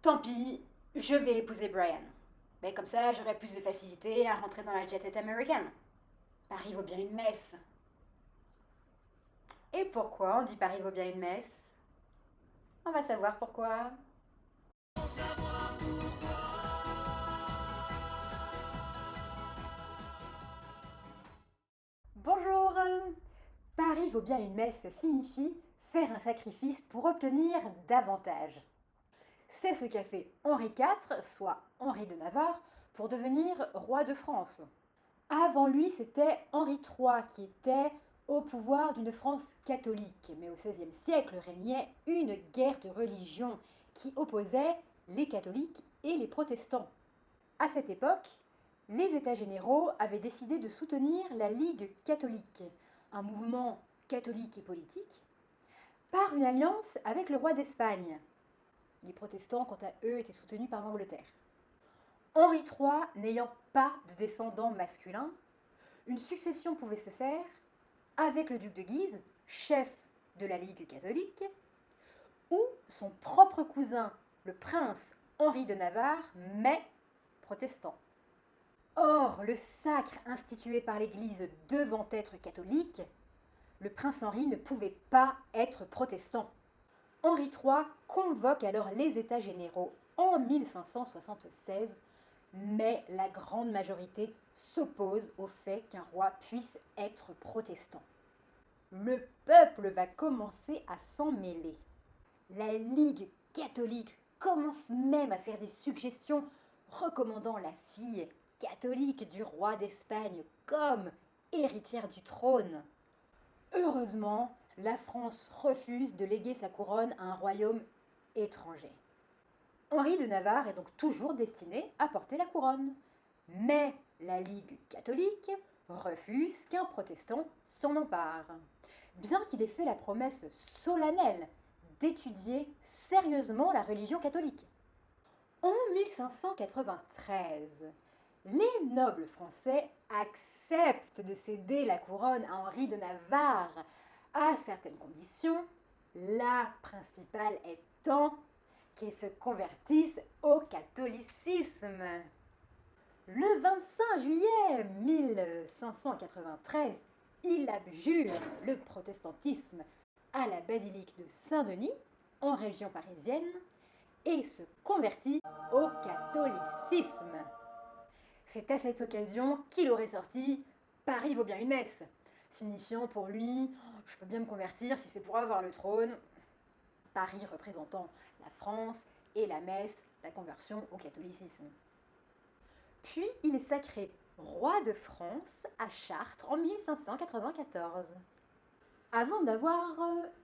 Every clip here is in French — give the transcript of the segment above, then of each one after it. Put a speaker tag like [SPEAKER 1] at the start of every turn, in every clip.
[SPEAKER 1] Tant pis, je vais épouser Brian. Mais comme ça, j'aurai plus de facilité à rentrer dans la jet-set américaine. Paris vaut bien une messe. Et pourquoi on dit Paris vaut bien une messe? On va savoir pourquoi. Bonjour. Paris vaut bien une messe signifie faire un sacrifice pour obtenir davantage. C'est ce qu'a fait Henri IV, soit Henri de Navarre, pour devenir roi de France. Avant lui, c'était Henri III qui était au pouvoir d'une France catholique. Mais au XVIe siècle régnait une guerre de religion qui opposait les catholiques et les protestants. À cette époque, les États généraux avaient décidé de soutenir la Ligue catholique, un mouvement catholique et politique, par une alliance avec le roi d'Espagne. Les protestants, quant à eux, étaient soutenus par l'Angleterre. Henri III n'ayant pas de descendants masculins, une succession pouvait se faire avec le duc de Guise, chef de la Ligue catholique, ou son propre cousin, le prince Henri de Navarre, mais protestant. Or, le sacre institué par l'Église devant être catholique, le prince Henri ne pouvait pas être protestant. Henri III convoque alors les États généraux en 1576, mais la grande majorité s'oppose au fait qu'un roi puisse être protestant. Le peuple va commencer à s'en mêler. La Ligue catholique commence même à faire des suggestions recommandant la fille catholique du roi d'Espagne comme héritière du trône. Heureusement, la France refuse de léguer sa couronne à un royaume étranger. Henri de Navarre est donc toujours destiné à porter la couronne. Mais la Ligue catholique refuse qu'un protestant s'en empare, bien qu'il ait fait la promesse solennelle d'étudier sérieusement la religion catholique. En 1593, les nobles français acceptent de céder la couronne à Henri de Navarre à certaines conditions, la principale étant qu'il se convertisse au catholicisme. Le 25 juillet 1593, il abjure le protestantisme à la basilique de Saint-Denis, en région parisienne, et se convertit au catholicisme. C'est à cette occasion qu'il aurait sorti « Paris vaut bien une messe », signifiant pour lui « Je peux bien me convertir si c'est pour avoir le trône », Paris représentant la France et la messe, la conversion au catholicisme. Puis il est sacré roi de France à Chartres en 1594. Avant d'avoir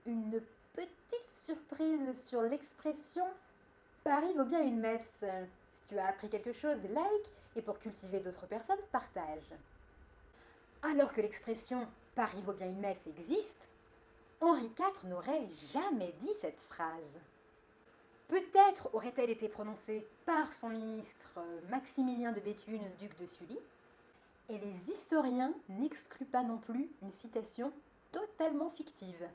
[SPEAKER 1] une petite surprise sur l'expression « Paris vaut bien une messe », si tu as appris quelque chose, like, et pour cultiver d'autres personnes, partage. Alors que l'expression « Paris vaut bien une messe » existe, Henri IV n'aurait jamais dit cette phrase. Peut-être aurait-elle été prononcée par son ministre Maximilien de Béthune, duc de Sully, et les historiens n'excluent pas non plus une citation totalement fictive.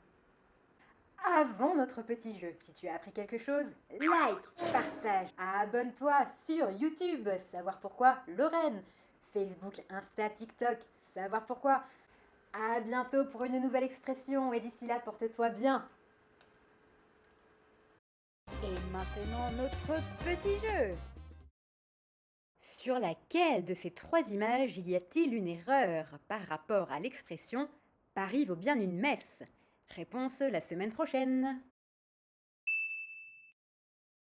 [SPEAKER 1] Avant notre petit jeu, si tu as appris quelque chose, like, partage, abonne-toi sur YouTube, savoir pourquoi Lorraine, Facebook, Insta, TikTok, savoir pourquoi. À bientôt pour une nouvelle expression et d'ici là, porte-toi bien. Et maintenant notre petit jeu. Sur laquelle de ces trois images y a-t-il une erreur par rapport à l'expression « Paris vaut bien une messe » ? Réponse la semaine prochaine.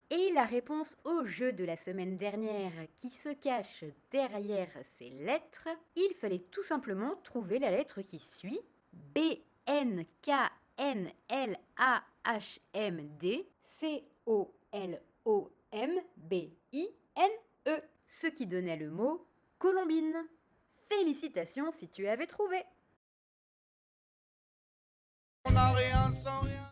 [SPEAKER 1] Et la réponse au jeu de la semaine dernière qui se cache derrière ces lettres, il fallait tout simplement trouver la lettre qui suit BNKNLAHMD COLOMBINE, ce qui donnait le mot colombine. Félicitations si tu avais trouvé.
[SPEAKER 2] On n'a rien sans rien.